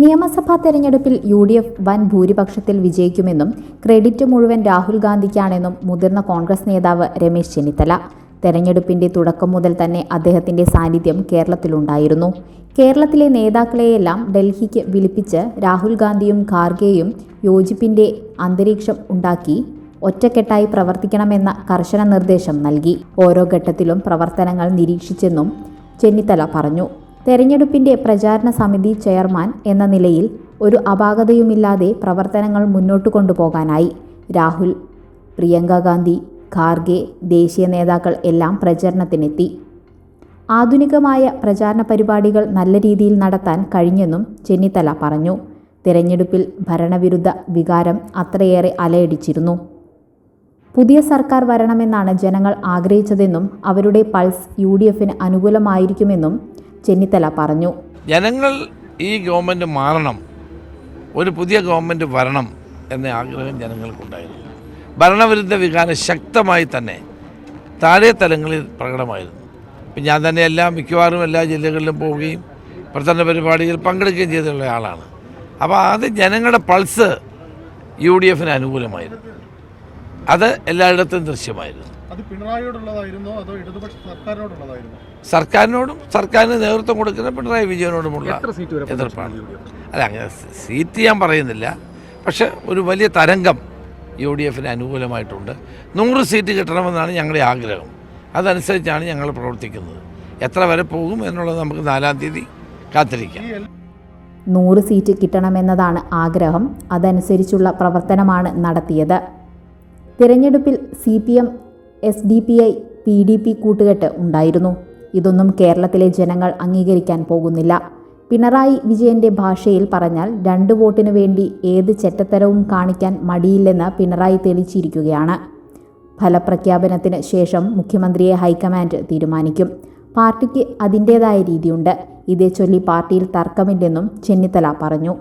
നിയമസഭാ തെരഞ്ഞെടുപ്പിൽ UDF വൻ ഭൂരിപക്ഷത്തിൽ വിജയിക്കുമെന്നും ക്രെഡിറ്റ് മുഴുവൻ രാഹുൽ ഗാന്ധിക്കാണെന്നും മുതിർന്ന കോൺഗ്രസ് നേതാവ് രമേശ് ചെന്നിത്തല. തെരഞ്ഞെടുപ്പിന്റെ തുടക്കം മുതൽ തന്നെ അദ്ദേഹത്തിന്റെ സാന്നിധ്യം കേരളത്തിലുണ്ടായിരുന്നു. കേരളത്തിലെ നേതാക്കളെയെല്ലാം ഡൽഹിക്ക് വിളിപ്പിച്ച് രാഹുൽ ഗാന്ധിയും ഖാർഗെയും യോജിപ്പിന്റെ അന്തരീക്ഷം ഉണ്ടാക്കി ഒറ്റക്കെട്ടായി പ്രവർത്തിക്കണമെന്ന കർശന നിർദ്ദേശം നൽകി. ഓരോ ഘട്ടത്തിലും പ്രവർത്തനങ്ങൾ നിരീക്ഷിച്ചെന്നും ചെന്നിത്തല പറഞ്ഞു. തെരഞ്ഞെടുപ്പിന്റെ പ്രചാരണ സമിതി ചെയർമാൻ എന്ന നിലയിൽ ഒരു അപാകതയുമില്ലാതെ പ്രവർത്തനങ്ങൾ മുന്നോട്ട് കൊണ്ടുപോകാനായി. രാഹുൽ, പ്രിയങ്ക ഗാന്ധി, ഖാർഗെ, ദേശീയ നേതാക്കൾ എല്ലാം പ്രചരണത്തിനെത്തി. ആധുനികമായ പ്രചാരണ പരിപാടികൾ നല്ല രീതിയിൽ നടത്താൻ കഴിഞ്ഞെന്നും ചെന്നിത്തല പറഞ്ഞു. തെരഞ്ഞെടുപ്പിൽ ഭരണവിരുദ്ധ വികാരം അത്രയേറെ അലയടിച്ചിരുന്നു. പുതിയ സർക്കാർ വരണമെന്നാണ് ജനങ്ങൾ ആഗ്രഹിച്ചതെന്നും അവരുടെ പൾസ് UDFന് അനുകൂലമായിരിക്കുമെന്നും ചെന്നിത്തല പറഞ്ഞു. ജനങ്ങൾ ഈ ഗവൺമെൻറ് മാറണം, ഒരു പുതിയ ഗവൺമെൻറ് വരണം എന്ന ആഗ്രഹം ജനങ്ങൾക്കുണ്ടായിരുന്നു. ഭരണവിരുദ്ധ വികാരം ശക്തമായി തന്നെ താഴെ തലങ്ങളിൽ പ്രകടമായിരുന്നു. ഇപ്പം ഞാൻ തന്നെ മിക്കവാറും എല്ലാ ജില്ലകളിലും പോവുകയും പ്രചരണ പരിപാടികളിൽ പങ്കെടുക്കുകയും ചെയ്തിട്ടുള്ള ആളാണ്. അപ്പോൾ അത് ജനങ്ങളുടെ പൾസ് UDFന് അനുകൂലമായിരുന്നു. അത് എല്ലായിടത്തും ദൃശ്യമായിരുന്നു. അത് പിണറായിയോടുള്ളതായിരുന്നോ അതോ ഇടതുപക്ഷ സർക്കാരിനോടുള്ളതായിരുന്നോ? സർക്കാരിനോടും സർക്കാരിന് നേതൃത്വം കൊടുക്കുന്ന പിണറായി വിജയനോടുമുള്ള എതിർപ്പാണ്. അല്ല, അങ്ങനെ സീറ്റ് ഞാൻ പറയുന്നില്ല, പക്ഷെ ഒരു വലിയ തരംഗം UDFന് അനുകൂലമായിട്ടുണ്ട്. 100 സീറ്റ് കിട്ടണമെന്നാണ് ഞങ്ങളുടെ ആഗ്രഹം. അതനുസരിച്ചാണ് ഞങ്ങൾ പ്രവർത്തിക്കുന്നത്. എത്ര വരെ പോകും എന്നുള്ളത് നമുക്ക് 4-ാം തീയതി കാത്തിരിക്കാം. 100 സീറ്റ് കിട്ടണമെന്നതാണ് ആഗ്രഹം. അതനുസരിച്ചുള്ള പ്രവർത്തനമാണ് നടത്തിയത്. തിരഞ്ഞെടുപ്പിൽ CPM, SDPI, PDP കൂട്ടുകെട്ട് ഉണ്ടായിരുന്നു. ഇതൊന്നും കേരളത്തിലെ ജനങ്ങൾ അംഗീകരിക്കാൻ പോകുന്നില്ല. പിണറായി വിജയന്റെ ഭാഷയിൽ പറഞ്ഞാൽ 2 വോട്ടിനു വേണ്ടി ഏത് ചെറ്റത്തരവും കാണിക്കാൻ മടിയില്ലെന്ന് പിണറായി തെളിയിച്ചിരിക്കുകയാണ്. ഫലപ്രഖ്യാപനത്തിന് ശേഷം മുഖ്യമന്ത്രിയെ ഹൈക്കമാൻഡ് തീരുമാനിക്കും. പാർട്ടിക്ക് അതിൻ്റേതായ രീതിയുണ്ട്. ഇതേച്ചൊല്ലി പാർട്ടിയിൽ തർക്കമില്ലെന്നും ചെന്നിത്തല പറഞ്ഞു.